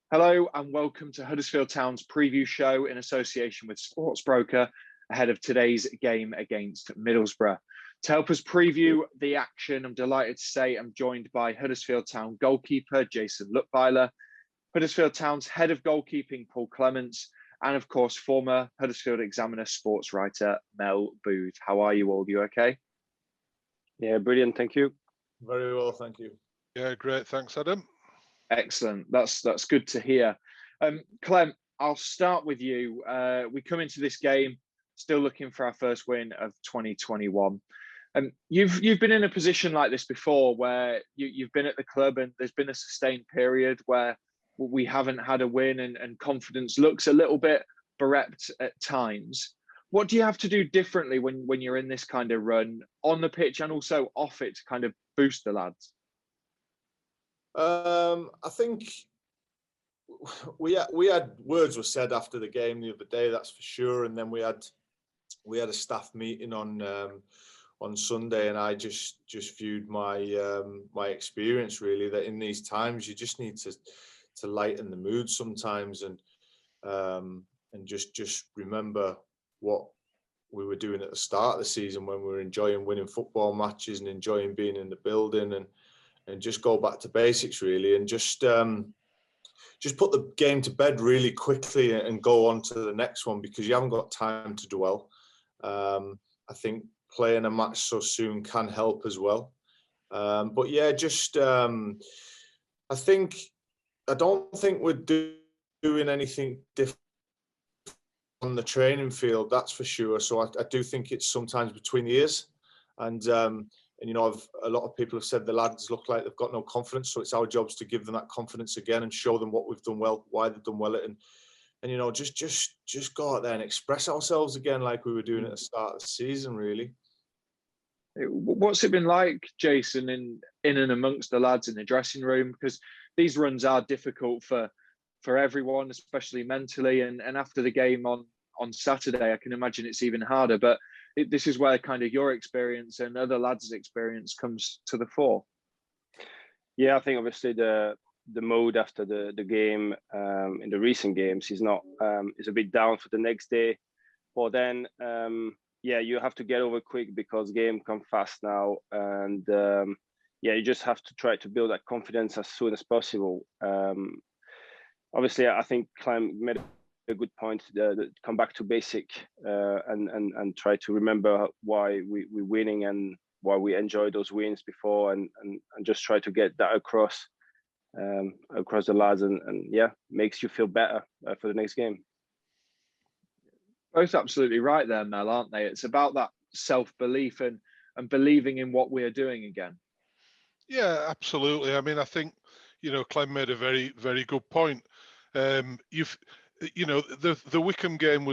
Hello and welcome to Huddersfield Town's preview show in association with Sportsbroker ahead of today's game against Middlesbrough. To help us preview the action, I'm delighted to say I'm joined by Huddersfield Town goalkeeper Jayson Leutwiler, Huddersfield Town's head of goalkeeping Paul Clements, and of course former Huddersfield Examiner sportswriter Mel Booth. How are you all? You okay? Yeah, brilliant. Thank you. Very well, thank you. Yeah, great. Thanks, Adam. Excellent. That's good to hear. Clem, I'll start with you. We come into this game still looking for our first win of 2021. You've been in a position like this before, where you've been at the club and there's been a sustained period where we haven't had a win and confidence looks a little bit bereft at times. What do you have to do differently when you're in this kind of run on the pitch and also off it to kind of boost the lads? I think we had words were said after the game the other day, that's for sure. And then we had a staff meeting on Sunday, and I just viewed my my experience really, that in these times you just need to lighten the mood sometimes, and just remember what we were doing at the start of the season when we were enjoying winning football matches and enjoying being in the building, and just go back to basics really, and just put the game to bed really quickly and go on to the next one, because you haven't got time to dwell. I think playing a match so soon can help as well. But yeah, I don't think we're doing anything different on the training field, that's for sure. So I do think it's sometimes between the ears, and you know, a lot of people have said the lads look like they've got no confidence. So it's our jobs to give them that confidence again and show them what we've done well, why they've done well, and you know, just go out there and express ourselves again like we were doing at the start of the season, really. What's it been like, Jayson, in and amongst the lads in the dressing room? Because these runs are difficult for everyone, especially mentally. And after the game on Saturday, I can imagine it's even harder. But this is where kind of your experience and other lads' experience comes to the fore. Yeah, I think obviously the mood after the game in the recent games is not is a bit down for the next day. But then yeah, you have to get over quick because game come fast now, and yeah, you just have to try to build that confidence as soon as possible. Obviously, I think Clem made a good point to come back to basic and try to remember why we're winning and why we enjoyed those wins before, and just try to get that across the lads, and yeah, makes you feel better for the next game. Both absolutely right there, Mel, aren't they? It's about that self-belief and believing in what we're doing again. Yeah, absolutely. I mean, I think, you know, Clem made a very, very good point. You know, the Wycombe game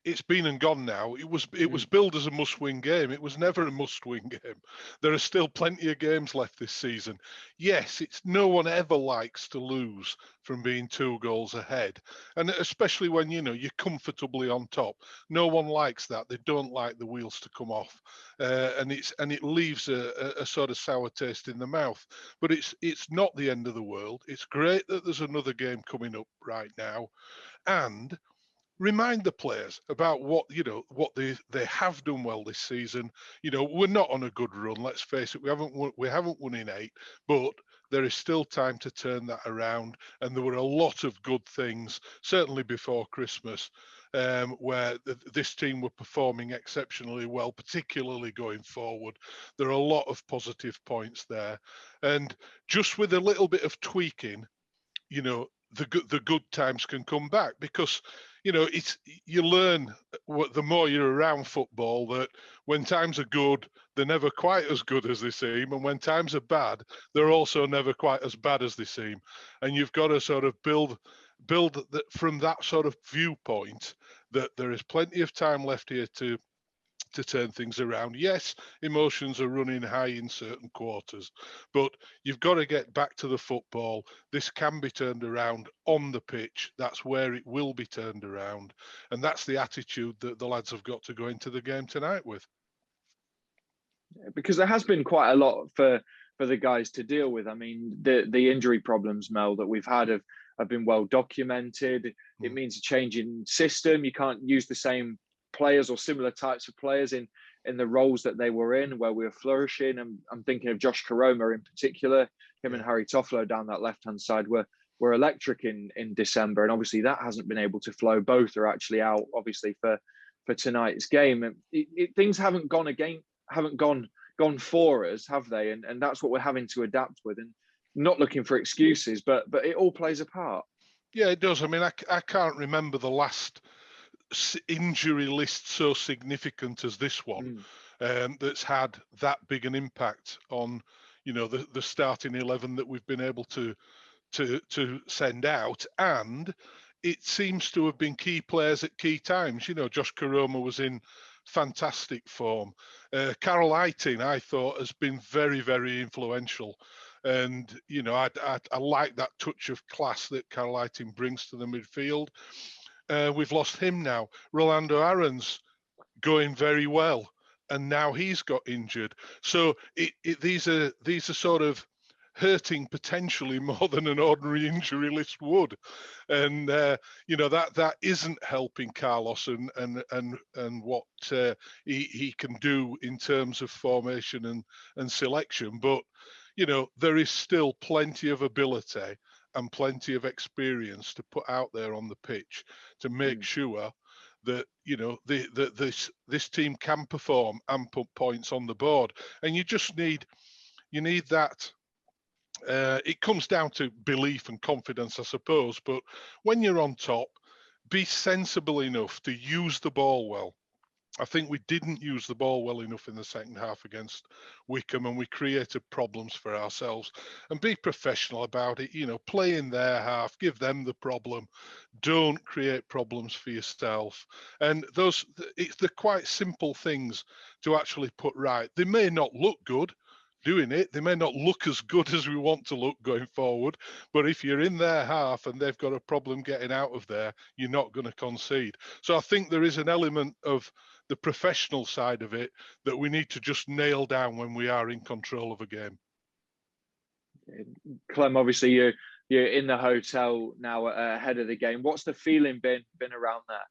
it's been and gone now. It was billed as a must-win game. It was never a must-win game. There are still plenty of games left this season. Yes, no one ever likes to lose from being 2 goals ahead, and especially when, you know, you're comfortably on top. No one likes that. They don't like the wheels to come off, and it leaves a sort of sour taste in the mouth. But it's not the end of the world. It's great that there's another game coming up right now, and remind the players about what they have done well this season. You know, we're not on a good run. Let's face it, we haven't won in 8, but there is still time to turn that around. And there were a lot of good things, certainly before Christmas, where this team were performing exceptionally well, particularly going forward. There are a lot of positive points there, and just with a little bit of tweaking, you know, the good times can come back, because, you know, you learn the more you're around football, that when times are good, they're never quite as good as they seem, and when times are bad, they're also never quite as bad as they seem. And you've got to sort of build from that sort of viewpoint, that there is plenty of time left here to turn things around. Yes, emotions are running high in certain quarters, but you've got to get back to the football. This can be turned around on the pitch. That's where it will be turned around. And that's the attitude that the lads have got to go into the game tonight with. Because there has been quite a lot for the guys to deal with. I mean, the injury problems, Mel, that we've had have have been well documented. It means a change in system. You can't use the same players or similar types of players in the roles that they were in, where we were flourishing. And I'm thinking of Josh Karoma in particular. Him and Harry Toffolo down that left-hand side were electric in December, and obviously that hasn't been able to flow. Both are actually out, obviously, for tonight's game. And things haven't gone for us, have they? And that's what we're having to adapt with, and not looking for excuses, but it all plays a part. Yeah, it does. I mean, I can't remember the last injury list so significant as this one, that's had that big an impact on, you know, the starting 11 that we've been able to send out. And it seems to have been key players at key times. You know, Josh Karoma was in fantastic form. Carol Eiting, I thought, has been very, very influential. And, you know, I like that touch of class that Carol Eiting brings to the midfield. We've lost him now. Rolando Aaron's going very well, and now he's got injured. So these are sort of hurting potentially more than an ordinary injury list would, and you know, that isn't helping Carlos and what he can do in terms of formation and selection. But you know, there is still plenty of ability and plenty of experience to put out there on the pitch to make sure that, you know, this team can perform and put points on the board. And you need that. It comes down to belief and confidence, I suppose. But when you're on top, be sensible enough to use the ball well. I think we didn't use the ball well enough in the second half against Wycombe, and we created problems for ourselves. And be professional about it. You know, play in their half, give them the problem. Don't create problems for yourself. And they're quite simple things to actually put right. They may not look good doing it. They may not look as good as we want to look going forward, but if you're in their half and they've got a problem getting out of there, you're not going to concede. So I think there is an element of the professional side of it that we need to just nail down when we are in control of a game. Clem, obviously you're in the hotel now ahead of the game. What's the feeling been around that?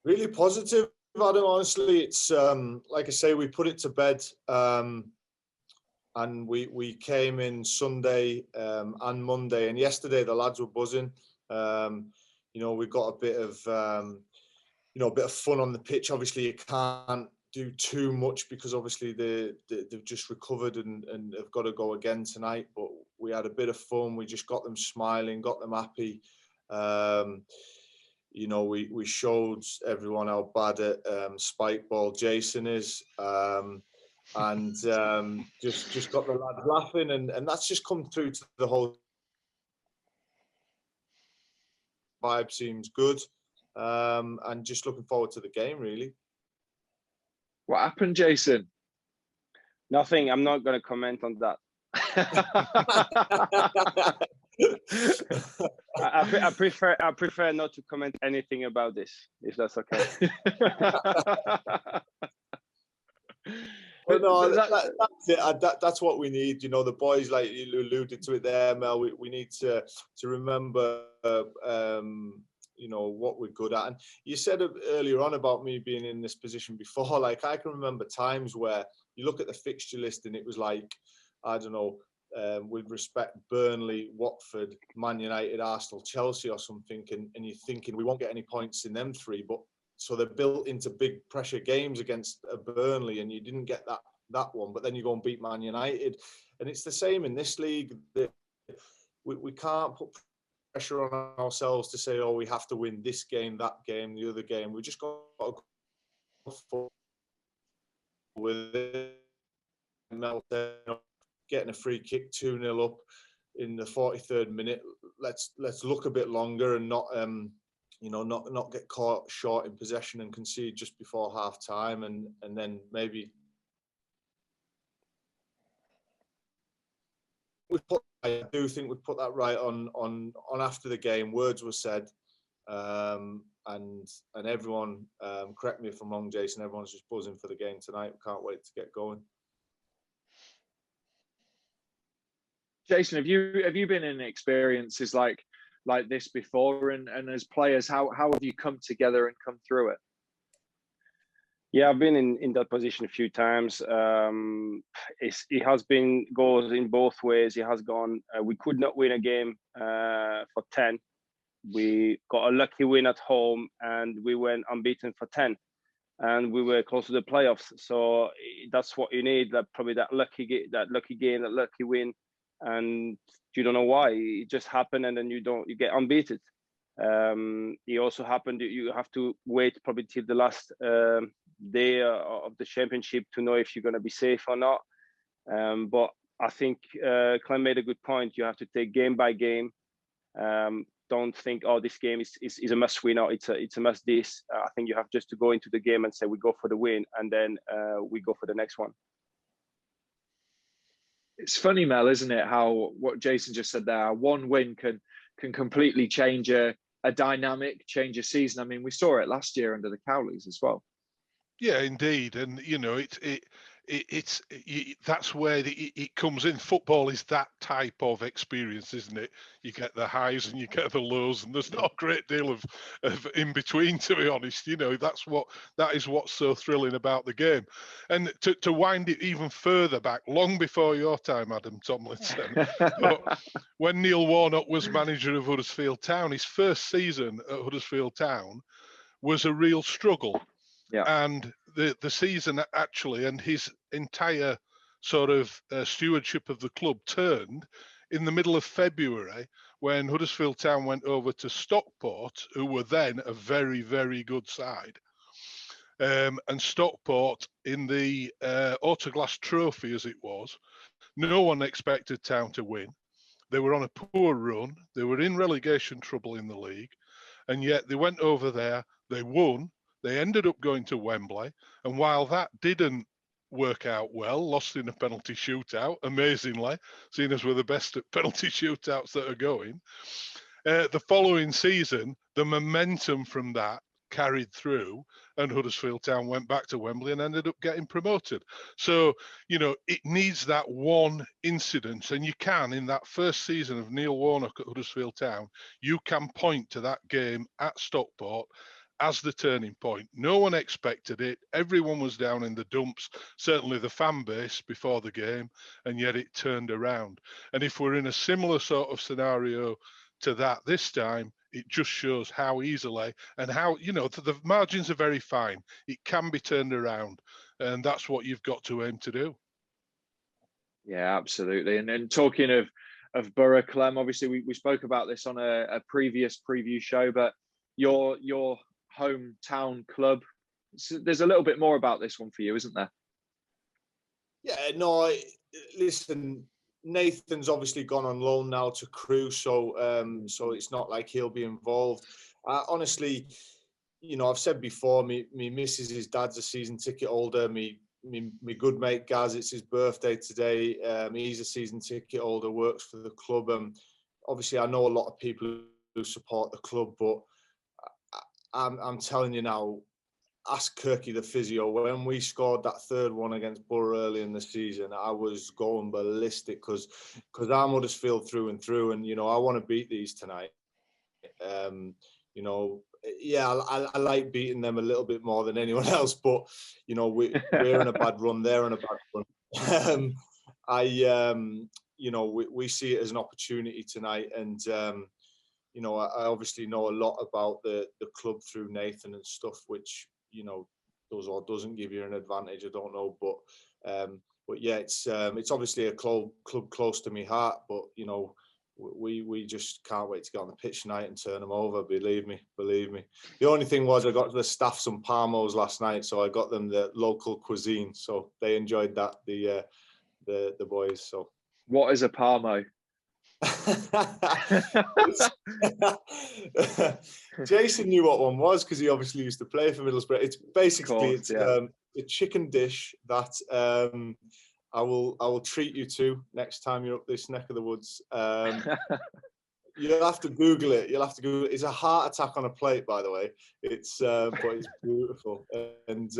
Really positive, Adam. Honestly, it's like I say, we put it to bed, and we came in Sunday and Monday, and yesterday the lads were buzzing. You know, we got a bit of fun on the pitch. Obviously, you can't do too much because obviously they've just recovered and have got to go again tonight. But we had a bit of fun. We just got them smiling, got them happy. You know, we showed everyone how bad at spike ball Jayson is, and just got the lads laughing, and that's just come through to the whole vibe. Seems good, and just looking forward to the game, really. What happened, Jayson? Nothing. I'm not going to comment on that. I prefer not to comment anything about this, if that's okay. But no, that's it. That's what we need. You know, the boys, like you alluded to it there, Mel. We need to remember, you know, what we're good at. And you said earlier on about me being in this position before. Like, I can remember times where you look at the fixture list and it was like, I don't know, with respect, Burnley, Watford, Man United, Arsenal, Chelsea or something, and you're thinking we won't get any points in them three, but so they're built into big pressure games against Burnley, and you didn't get that one, but then you go and beat Man United. And it's the same in this league. We can't put pressure on ourselves to say, oh, we have to win this game, that game, the other game. We just got to go forward with it. Getting a free kick 2-0 up in the 43rd minute. Let's look a bit longer and not not get caught short in possession and concede just before half time, and then maybe I do think we put that right on after the game. Words were said, and everyone, correct me if I'm wrong, Jayson, everyone's just buzzing for the game tonight. We can't wait to get going. Jayson, have you been in experiences like this before? And as players, how have you come together and come through it? Yeah, I've been in that position a few times. It has been goals in both ways. It has gone. We could not win a game for 10. We got a lucky win at home, and we went unbeaten for 10, and we were close to the playoffs. So that's what you need. Probably that lucky game, that lucky win, and you don't know why. It just happened, and then you get unbeaten. It also happened that you have to wait probably till the last day of the championship to know if you're going to be safe or not. But I think Clem made a good point. You have to take game by game. Don't think, oh, this game is a must win or it's a must this. I think you have just to go into the game and say we go for the win, and then we go for the next one. It's funny, Mel, isn't it? How what Jayson just said there, one win can completely change a dynamic, change a season. I mean, we saw it last year under the Cowleys as well. Yeah, indeed, and you know that's where it comes in. Football is that type of experience, isn't it? You get the highs and you get the lows, and there's not a great deal of in between, to be honest. You know, that is what's so thrilling about the game. And to wind it even further back, long before your time, Adam Tomlinson, but when Neil Warnock was manager of Huddersfield Town, his first season at Huddersfield Town was a real struggle. Yeah. And the season actually, and his entire sort of stewardship of the club turned in the middle of February when Huddersfield Town went over to Stockport, who were then a very, very good side. And Stockport, in the Autoglass Trophy as it was, no one expected Town to win. They were on a poor run. They were in relegation trouble in the league. And yet they went over there, they won. They ended up going to Wembley, and while that didn't work out well, lost in a penalty shootout, amazingly, seeing as we're the best at penalty shootouts that are going. The following season, the momentum from that carried through, and Huddersfield Town went back to Wembley and ended up getting promoted. So, you know, it needs that one incident, and you can, in that first season of Neil Warnock at Huddersfield Town, you can point to that game at Stockport as the turning point. No one expected it. Everyone was down in the dumps, certainly the fan base before the game, and yet it turned around. And if we're in a similar sort of scenario to that this time, it just shows how easily and how, you know, the margins are very fine. It can be turned around, and that's what you've got to aim to do. Yeah, absolutely. And then talking of Borough, Clem, obviously we spoke about this on a previous preview show, but your hometown club, so there's a little bit more about this one for you, isn't there? Yeah, no, listen, Nathan's obviously gone on loan now to Crewe, so so it's not like he'll be involved. Honestly, you know, I've said before, me missus, his dad's a season ticket holder. Me good mate Gaz, it's his birthday today. He's a season ticket holder, works for the club. Obviously, I know a lot of people who support the club, but I'm telling you now, ask Kirky the physio. When we scored that third one against Borough early in the season, I was going ballistic because I'm Huddersfield through and through, and you know I want to beat these tonight. You know, yeah, I like beating them a little bit more than anyone else, but you know we're in a bad run, they're in a bad run. You know, we see it as an opportunity tonight, and you know, I obviously know a lot about the club through Nathan and stuff, which, you know, does or doesn't give you an advantage. I don't know, but yeah, it's obviously a club close to my heart. But you know, we just can't wait to get on the pitch tonight and turn them over. Believe me. The only thing was I got the staff some parmos last night, so I got them the local cuisine, so they enjoyed that. The boys. So what is a parmo? Jayson knew what one was because he obviously used to play for Middlesbrough. It's basically a chicken dish that I will treat you to next time you're up this neck of the woods. You'll have to Google it. It's a heart attack on a plate, by the way. It's but it's beautiful. And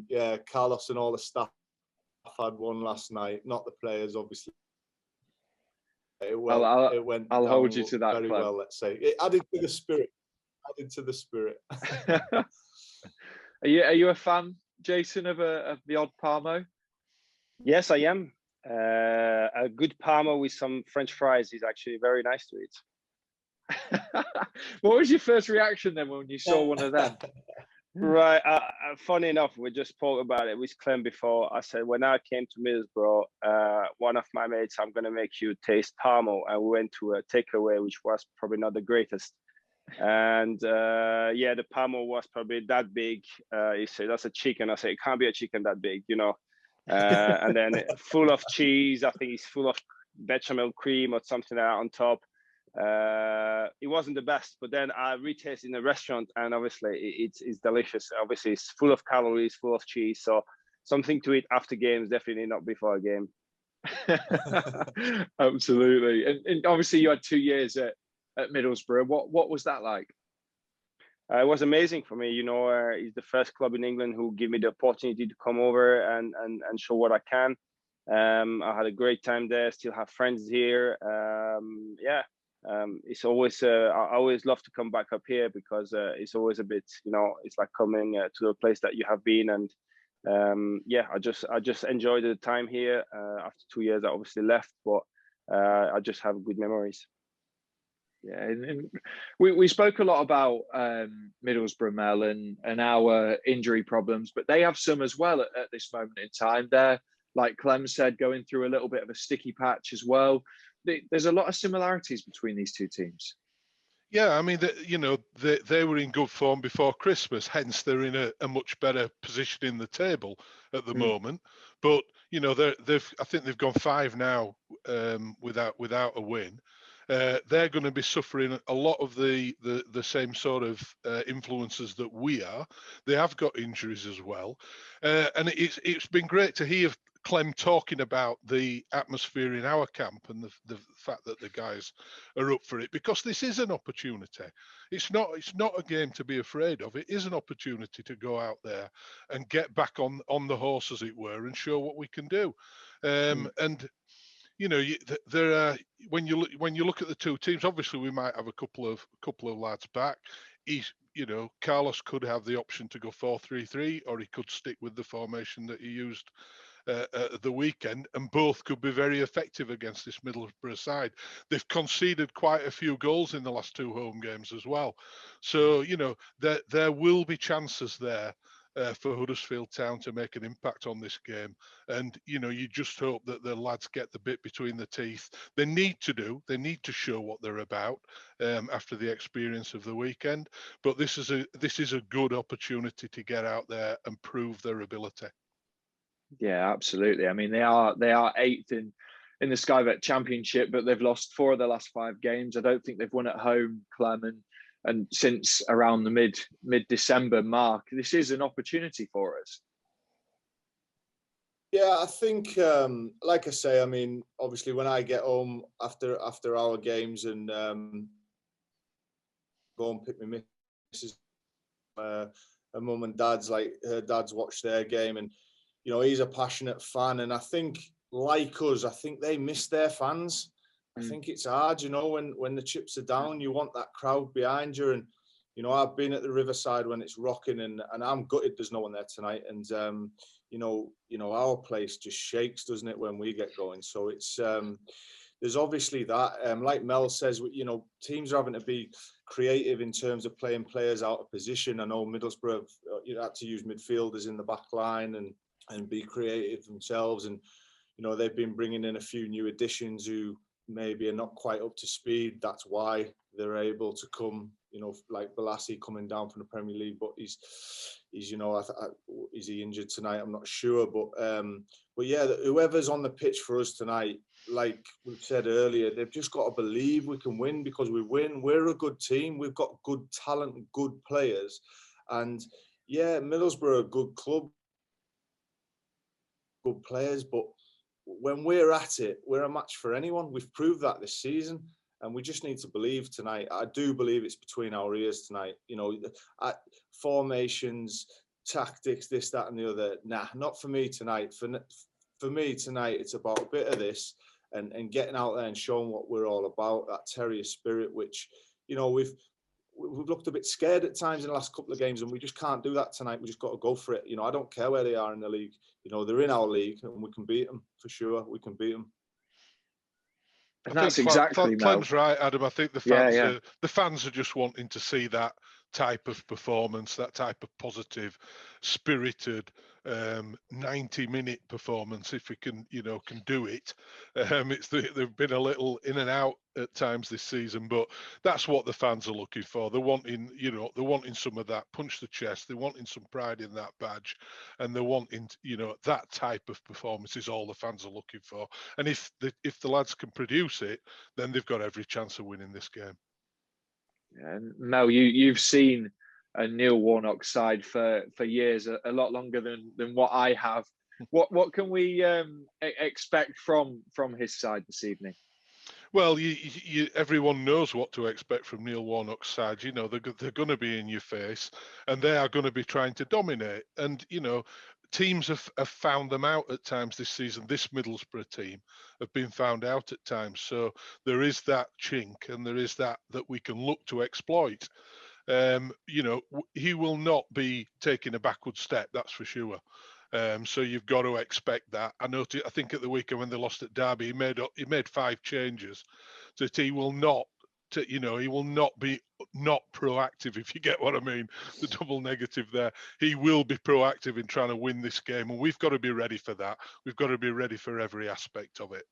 yeah, Carlos and all the staff had one last night. Not the players, obviously. it went I'll down hold you to that, very Clem. well. Let's say it added to the spirit. Added to the spirit. Are you a fan, Jayson, of the odd Parmo? Yes, I am. A good Parmo with some French fries is actually very nice to eat. What was your first reaction then when you saw one of them? Right. Funny enough, we just spoke about it with Clem before. I said, when I came to Middlesbrough, one of my mates, I'm going to make you taste Parmo. And we went to a takeaway, which was probably not the greatest. And yeah, the Parmo was probably that big. He said, that's a chicken. I said, it can't be a chicken that big, you know. And then full of cheese. I think it's full of bechamel cream or something like that on top. It wasn't the best, but then I retasted in a restaurant, and obviously it's delicious. Obviously, it's full of calories, full of cheese. So something to eat after games, definitely not before a game. Absolutely. And obviously, you had 2 years at Middlesbrough. What was that like? It was amazing for me. You know, it's the first club in England who gave me the opportunity to come over and show what I can. I had a great time there. Still have friends here. Yeah. It's always I always love to come back up here because it's always a bit, you know, it's like coming to a place that you have been. And yeah, I just enjoyed the time here. After 2 years, I obviously left, but I just have good memories. Yeah, and we spoke a lot about Middlesbrough, Mel, and our injury problems, but they have some as well at this moment in time. They're, like Clem said, going through a little bit of a sticky patch as well. There's a lot of similarities between these two teams. Yeah, I mean, they were in good form before Christmas, hence they're in a much better position in the table at the moment. But you know, I think they've gone 5 now without a win. They're going to be suffering a lot of the same sort of influences that we are. They have got injuries as well, and it's been great to hear Clem talking about the atmosphere in our camp and the fact that the guys are up for it, because this is an opportunity. It's not a game to be afraid of. It is an opportunity to go out there and get back on the horse, as it were, and show what we can do. And you know, there are, when you look at the two teams, obviously we might have a couple of lads back. Carlos could have the option to go 4-3-3, or he could stick with the formation that he used at the weekend, and both could be very effective against this Middlesbrough side. They've conceded quite a few goals in the last 2 home games as well. So, you know, there will be chances there for Huddersfield Town to make an impact on this game. And, you know, you just hope that the lads get the bit between the teeth. They need to show what they're about after the experience of the weekend. But this is a good opportunity to get out there and prove their ability. Yeah, absolutely. I mean, they are 8th in the Sky Bet Championship, but they've lost 4 of the last 5 games. I don't think they've won at home, Clem, and since around the mid-December mark. This is an opportunity for us. Yeah, I think, like I say, I mean, obviously when I get home after our games and go and pick my missus, her mum and dad's, like her dad's watched their game, and you know, he's a passionate fan, and I think, like us, I think they miss their fans. I think it's hard, you know, when the chips are down, you want that crowd behind you. And, you know, I've been at the Riverside when it's rocking, and I'm gutted there's no one there tonight. And, you know, our place just shakes, doesn't it, when we get going? So it's, there's obviously that. Like Mel says, you know, teams are having to be creative in terms of playing players out of position. I know Middlesbrough, had to use midfielders in the back line and be creative themselves. And, you know, they've been bringing in a few new additions who maybe are not quite up to speed. That's why they're able to come, you know, like Balassi coming down from the Premier League, but he's you know, is he injured tonight? I'm not sure, but yeah, whoever's on the pitch for us tonight, like we've said earlier, they've just got to believe we can win, because we win. We're a good team. We've got good talent, good players, and yeah, Middlesbrough are a good club, good players, but when we're at it, we're a match for anyone. We've proved that this season, and we just need to believe tonight. I do believe it's between our ears tonight. You know, formations, tactics, this, that, and the other. Nah, not for me tonight. For me tonight, it's about a bit of this, and getting out there and showing what we're all about, that Terrier spirit, which, you know, we've looked a bit scared at times in the last couple of games, and we just can't do that tonight. We just got to go for it. You know, I don't care where they are in the league. You know, they're in our league, and we can beat them for sure. We can beat them. And that's exactly, Clem's right, Adam. I think the fans are just wanting to see that type of performance, that type of positive, spirited 90-minute performance. If we can do it. They've been a little in and out at times this season, but that's what the fans are looking for. They're wanting, they're wanting some of that punch the chest. They're wanting some pride in that badge, and they're wanting, that type of performance is all the fans are looking for. And if the lads can produce it, then they've got every chance of winning this game. And Mel, you've seen a Neil Warnock side for years, a lot longer than what I have. What can we expect from his side this evening? Well, everyone knows what to expect from Neil Warnock's side. They're going to be in your face, and they are going to be trying to dominate. And teams have found them out at times this season. This Middlesbrough team have been found out at times. So there is that chink, and there is that we can look to exploit. He will not be taking a backward step, that's for sure. So you've got to expect that. I think at the weekend when they lost at Derby, he made 5 changes. That he will not. He will not be not proactive, if you get what I mean. The double negative there. He will be proactive in trying to win this game, and we've got to be ready for that. We've got to be ready for every aspect of it.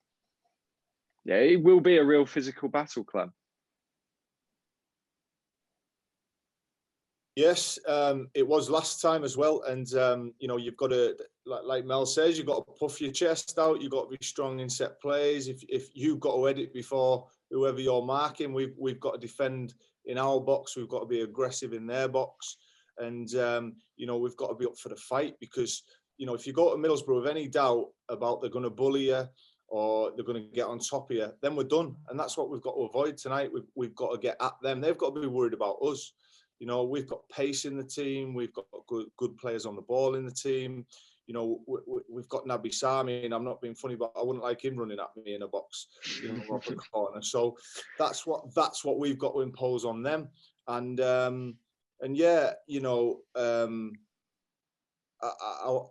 Yeah, it will be a real physical battle, Clem. Yes, it was last time as well, and you've got to, like Mel says, you've got to puff your chest out. You've got to be strong in set plays. If you've got to edit before whoever you're marking, we've got to defend in our box. We've got to be aggressive in their box, and we've got to be up for the fight, because if you go to Middlesbrough with any doubt about they're going to bully you or they're going to get on top of you, then we're done, and that's what we've got to avoid tonight. We've got to get at them. They've got to be worried about us. We've got pace in the team. We've got good players on the ball in the team. We've got Naby Sami, and I'm not being funny, but I wouldn't like him running at me in a box, off the corner. So that's what we've got to impose on them. And yeah,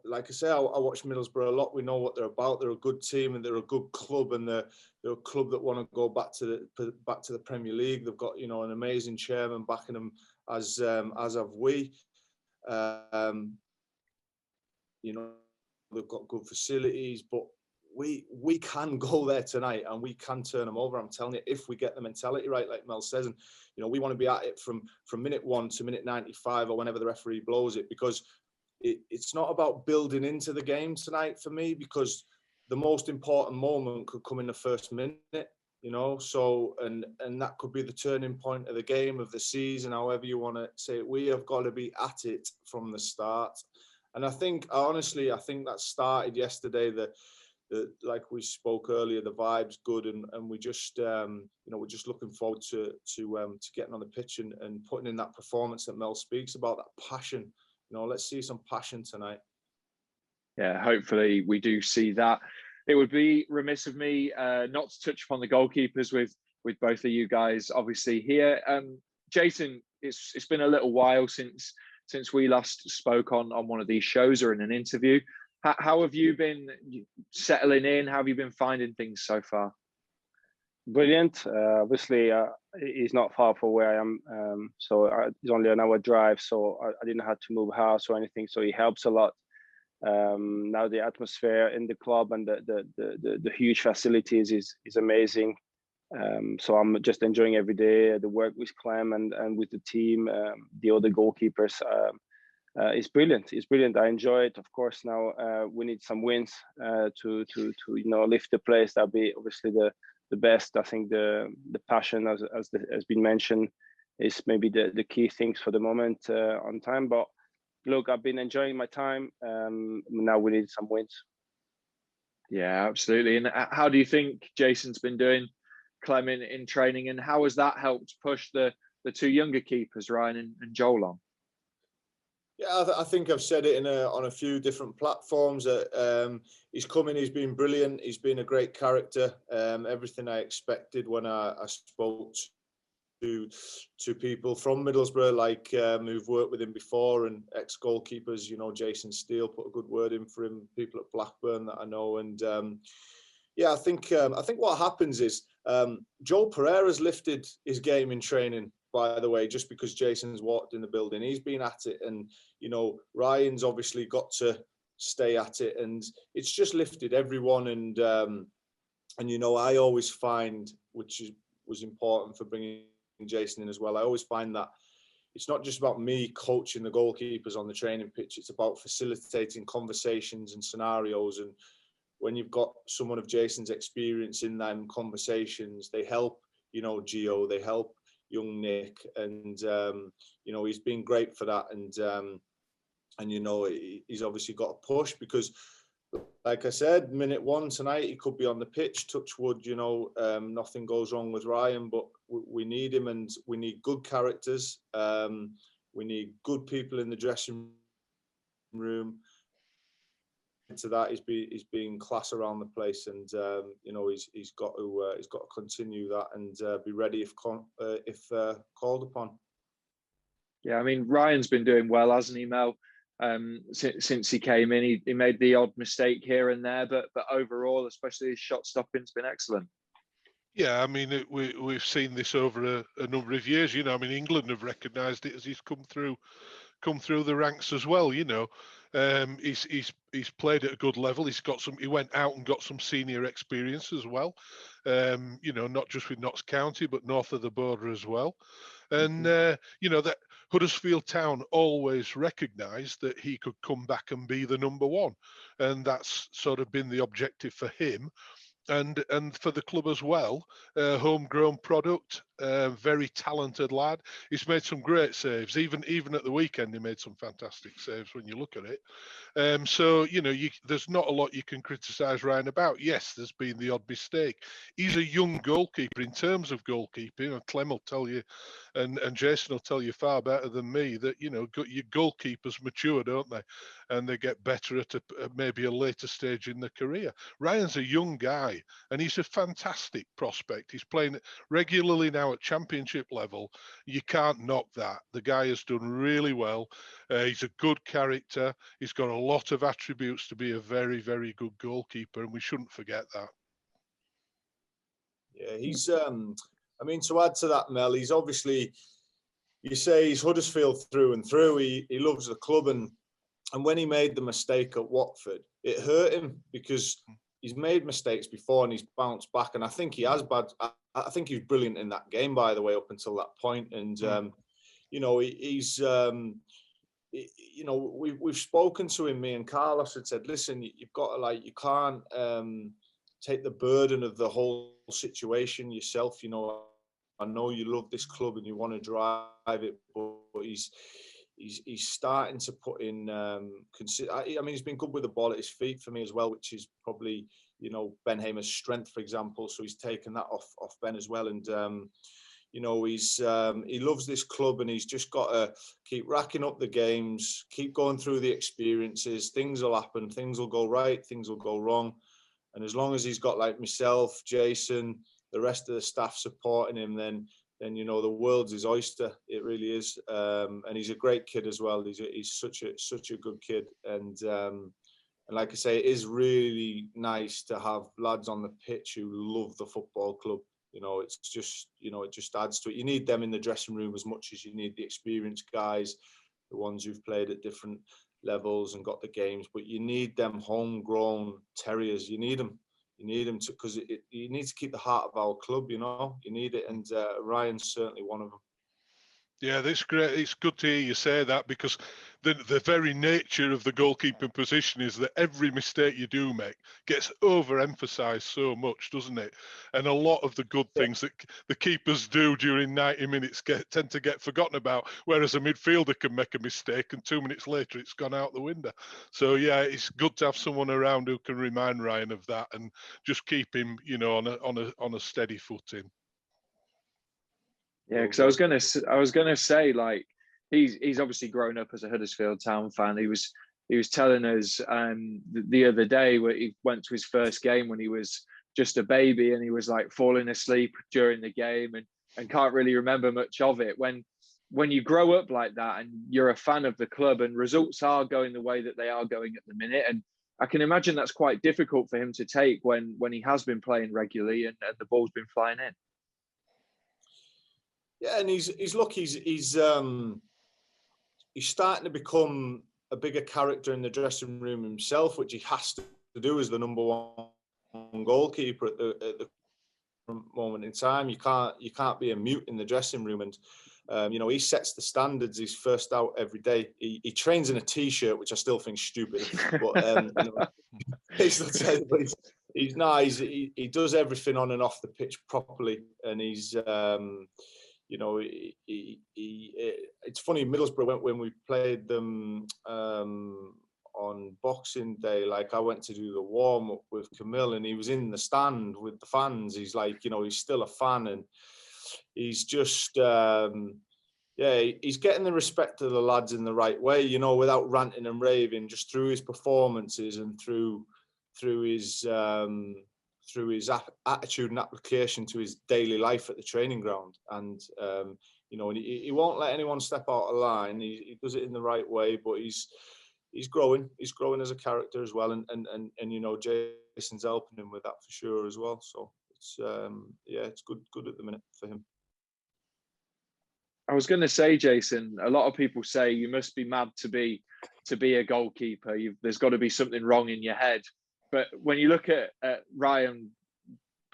like I say, I watch Middlesbrough a lot. We know what they're about. They're a good team, and they're a good club, and they're a club that want to go back to the Premier League. They've got an amazing chairman backing them, as have we. They've got good facilities, but we can go there tonight and we can turn them over. I'm telling you, if we get the mentality right, like Mel says, and we want to be at it from minute 1 to minute 95 or whenever the referee blows it, because it's not about building into the game tonight for me, because the most important moment could come in the first minute, so and that could be the turning point of the game, of the season, however you want to say it. We have got to be at it from the start. And I think that started yesterday. Like we spoke earlier, the vibe's good, and we just we're just looking forward to getting on the pitch and putting in that performance that Mel speaks about, that passion. Let's see some passion tonight. Yeah, hopefully we do see that. It would be remiss of me not to touch upon the goalkeepers with both of you guys obviously here. Jayson, it's been a little while since we last spoke on one of these shows or in an interview. How have you been settling in? How have you been finding things so far? Brilliant. Obviously, he's not far from where I am, so it's only an hour drive, so I didn't have to move house or anything, so he helps a lot. Now the atmosphere in the club and the huge facilities is amazing. So I'm just enjoying every day the work with Clem and with the team, the other goalkeepers. It's brilliant. It's brilliant. I enjoy it. Of course, now we need some wins to lift the place. That'll be obviously the best. I think the passion, as has been mentioned, is maybe the key things for the moment on time. But look, I've been enjoying my time. Now we need some wins. Yeah, absolutely. And how do you think Jayson's been doing, Clem, in training, and how has that helped push the two younger keepers, Ryan and Joel, on? Yeah, I think I've said it on a few different platforms. He's come in, he's been brilliant. He's been a great character. Everything I expected when I spoke to people from Middlesbrough, like who've worked with him before, and ex-goalkeepers. You know, Jason Steele put a good word in for him. People at Blackburn that I know, and yeah, I think what happens is Joel Pereira's lifted his game in training. By the way, just because Jason's walked in the building, he's been at it, and you know Ryan's obviously got to stay at it, and it's just lifted everyone. And you know, I always find, which was important for bringing Jayson in as well, I always find that it's not just about me coaching the goalkeepers on the training pitch, it's about facilitating conversations and scenarios. And when you've got someone of Jason's experience in them conversations, they help, you know, Gio, they help young Nick, and you know, he's been great for that. And you know, he's obviously got a push because, like I said, minute 1 tonight, he could be on the pitch. Touch wood, you know, nothing goes wrong with Ryan, but we need him, and we need good characters. We need good people in the dressing room. To that, he's being class around the place, and you know, he's got to continue that and be ready if called upon. Yeah, I mean, Ryan's been doing well, hasn't he, Mel? Since he came in, he made the odd mistake here and there, but overall, especially his shot stopping's been excellent. Yeah, I mean, we've seen this over a number of years. You know, I mean, England have recognised it as he's come through the ranks as well. You know, he's played at a good level. He went out and got some senior experience as well. You know, not just with Notts County, but north of the border as well. And you know, that Huddersfield Town always recognised that he could come back and be the number 1, and that's sort of been the objective for him. And for the club as well, homegrown product, very talented lad. He's made some great saves. Even at the weekend, he made some fantastic saves when you look at it. So you know, there's not a lot you can criticise Ryan about. Yes, there's been the odd mistake. He's a young goalkeeper in terms of goalkeeping. And Clem will tell you, and Jayson will tell you far better than me that, you know, your goalkeepers mature, don't they? And they get better at maybe a later stage in their career. Ryan's a young guy, and he's a fantastic prospect. He's playing regularly now at championship level. You can't knock that. The guy has done really well. He's a good character. He's got a lot of attributes to be a very, very good goalkeeper, and we shouldn't forget that. Yeah, he's I mean, to add to that, Mel, he's obviously, you say he's Huddersfield through and through. He loves the club, and when he made the mistake at Watford, it hurt him because he's made mistakes before and he's bounced back. And I think he has I think he was brilliant in that game, by the way, up until that point. And you know, he's you know, we've spoken to him. Me and Carlos had said, listen, you've got to, you can't take the burden of the whole situation yourself. You know, I know you love this club and you want to drive it, but he's starting to put in. I mean, he's been good with the ball at his feet for me as well, which is probably, you know, Ben Hamer's strength, for example. So he's taken that off Ben as well, and you know, he loves this club, and he's just got to keep racking up the games, keep going through the experiences. Things will happen, things will go right, things will go wrong, and as long as he's got like myself, Jayson, the rest of the staff supporting him, then you know, the world's his oyster. It really is. And he's a great kid as well. He's such a good kid. And like I say, it is really nice to have lads on the pitch who love the football club. You know, it's just, you know, it just adds to it. You need them in the dressing room as much as you need the experienced guys, the ones who've played at different levels and got the games. But you need them homegrown terriers. You need them. You need them to, because you need to keep the heart of our club. You know, you need it, and Ryan's certainly one of them. Yeah, that's great. It's good to hear you say that, because the very nature of the goalkeeping position is that every mistake you do make gets overemphasised so much, doesn't it? And a lot of the good things that the keepers do during 90 minutes tend to get forgotten about, whereas a midfielder can make a mistake and 2 minutes later it's gone out the window. So yeah, it's good to have someone around who can remind Ryan of that and just keep him, you know, on a steady footing. Yeah, because I was gonna say, like, he's obviously grown up as a Huddersfield Town fan. He was telling us the other day where he went to his first game when he was just a baby, and he was like falling asleep during the game and can't really remember much of it. When you grow up like that and you're a fan of the club and results are going the way that they are going at the minute, and I can imagine that's quite difficult for him to take when he has been playing regularly and the ball's been flying in. Yeah, and he's starting to become a bigger character in the dressing room himself, which he has to do as the number one goalkeeper at the moment in time. You can't be a mute in the dressing room, and he sets the standards. He's first out every day. He trains in a t-shirt, which I still think is stupid, but he does everything on and off the pitch properly, and he's it's funny, Middlesbrough when we played them on Boxing Day, like I went to do the warm up with Camille, and he was in the stand with the fans. He's like, he's still a fan, and he's just he's getting the respect of the lads in the right way, without ranting and raving, just through his performances and through his attitude and application to his daily life at the training ground. And he won't let anyone step out of line. He does it in the right way, but he's growing as a character as well, and Jayson's helping him with that for sure as well. So it's good at the minute for him. I was going to say, Jayson, a lot of people say you must be mad to be a goalkeeper. There's got to be something wrong in your head. But when you look at Ryan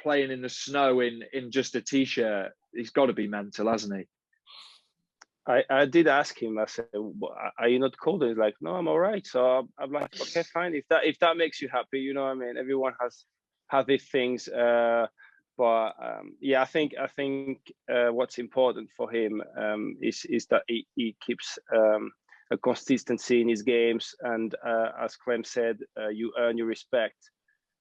playing in the snow in just a t-shirt, he's got to be mental, hasn't he? I did ask him. I said, "Are you not cold?" And he's like, "No, I'm all right." So I'm like, "Okay, fine. If that makes you happy, you know what I mean. Everyone has these things." I think what's important for him is that he keeps a consistency in his games, and as Clem said, you earn your respect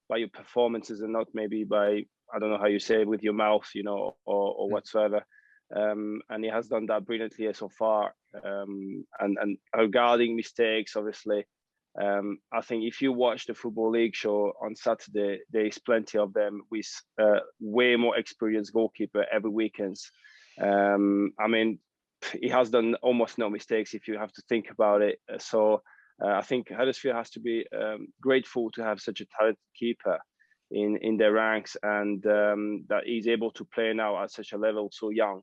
by your performances and not maybe by, I don't know how you say it, with your mouth, or whatsoever. And he has done that brilliantly so far. And regarding mistakes, obviously, I think if you watch the Football League show on Saturday, there is plenty of them with way more experienced goalkeeper every weekend. He has done almost no mistakes if you have to think about it. So I think Huddersfield has to be grateful to have such a talented keeper in their ranks, and that he's able to play now at such a level so young.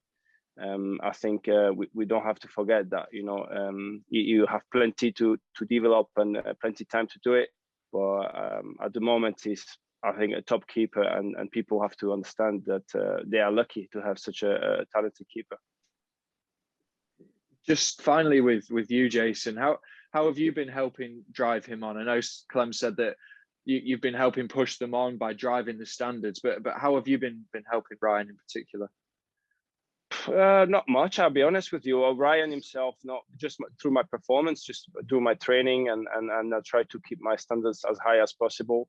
I think we don't have to forget that, you have plenty to develop and plenty time to do it. But at the moment, he's, I think, a top keeper, and people have to understand that they are lucky to have such a talented keeper. Just finally with you, Jayson, how have you been helping drive him on? I know Clem said that you've been helping push them on by driving the standards, but how have you been helping Ryan in particular? Not much, I'll be honest with you. Ryan himself, not just through my performance, just through my training, and I try to keep my standards as high as possible.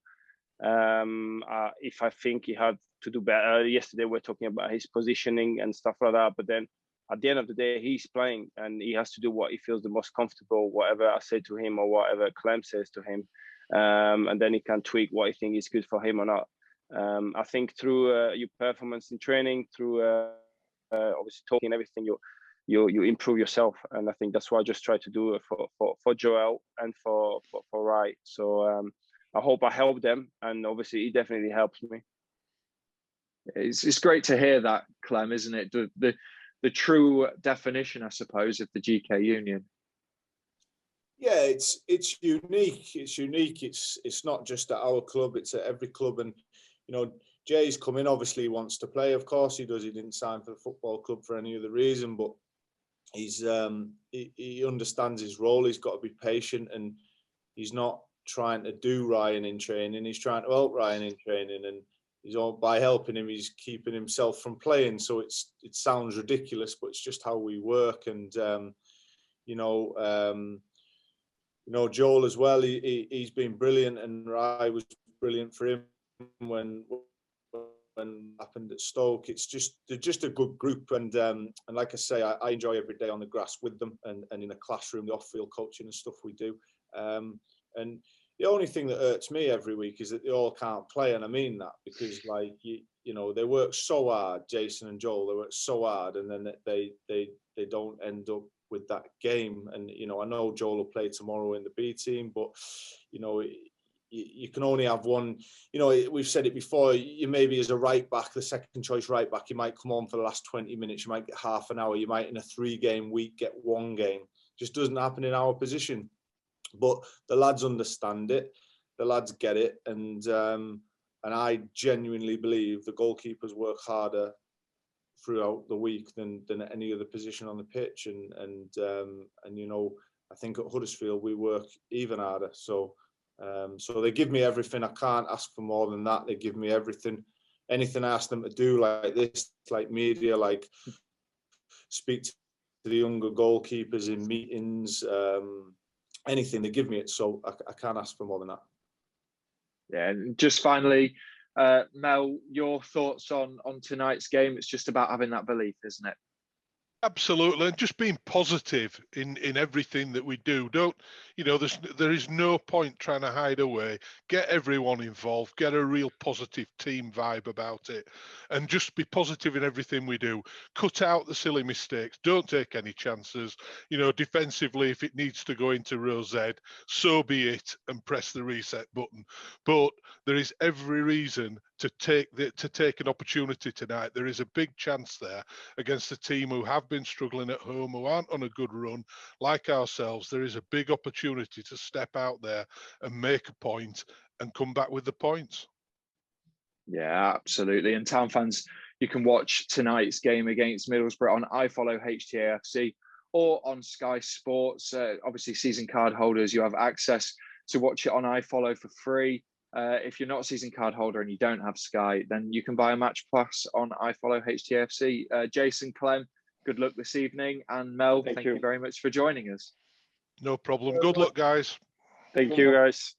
If I think he had to do better, yesterday we're talking about his positioning and stuff like that, but then at the end of the day, he's playing and he has to do what he feels the most comfortable, whatever I say to him or whatever Clem says to him. And then he can tweak what he thinks is good for him or not. I think through your performance in training, through obviously talking everything, you improve yourself. And I think that's what I just try to do for Joel and for Rai. So I hope I help them, and obviously he definitely helps me. It's great to hear that, Clem, isn't it? The true definition, I suppose, of the GK Union. Yeah, it's unique. It's unique. It's not just at our club; it's at every club. And Jay's come in. Obviously, he wants to play. Of course, he does. He didn't sign for the football club for any other reason. But he's he understands his role. He's got to be patient, and he's not trying to do Ryan in training. He's trying to help Ryan in training, and by helping him, he's keeping himself from playing. So it sounds ridiculous, but it's just how we work. And Joel as well. He's been brilliant, and Rai was brilliant for him when and happened at Stoke. They're just a good group, and like I say, I enjoy every day on the grass with them, and in the classroom, the off-field coaching and stuff we do. And the only thing that hurts me every week is that they all can't play, and I mean that because, like, you know, they work so hard, Jayson and Joel. They work so hard, and then they don't end up with that game. And you know, I know Joel will play tomorrow in the B team, but you know, you can only have one. You know, we've said it before. You maybe as a right back, the second choice right back, you might come on for the last 20 minutes. You might get half an hour. You might in a 3-game week get 1 game. Just doesn't happen in our position. But the lads understand it. The lads get it, and I genuinely believe the goalkeepers work harder throughout the week than any other position on the pitch. And you know, I think at Huddersfield we work even harder. So they give me everything. I can't ask for more than that. They give me everything. Anything I ask them to do, like this, like media, like speak to the younger goalkeepers in meetings, anything, they give me it. So I can't ask for more than that. Yeah, and just finally, Mel, your thoughts on tonight's game? It's just about having that belief, isn't it? Absolutely, and just being positive in everything that we do. Don't, you know, there is no point trying to hide away. Get everyone involved. Get a real positive team vibe about it, and just be positive in everything we do. Cut out the silly mistakes. Don't take any chances. You know, defensively, if it needs to go into row Z, so be it, and press the reset button. But there is every reason to take an opportunity tonight. There is a big chance there against a team who have been struggling at home, who aren't on a good run like ourselves. There is a big opportunity to step out there and make a point and come back with the points. Yeah, absolutely. And Town fans, you can watch tonight's game against Middlesbrough on iFollow HTAFC or on Sky Sports. Obviously, season card holders, you have access to watch it on iFollow for free. If you're not a season card holder and you don't have Sky, then you can buy a match pass on iFollow HTAFC. Jayson, Clem, good luck this evening. And Mel, thank you very much for joining us. No problem. Good luck, guys. Thank you, guys.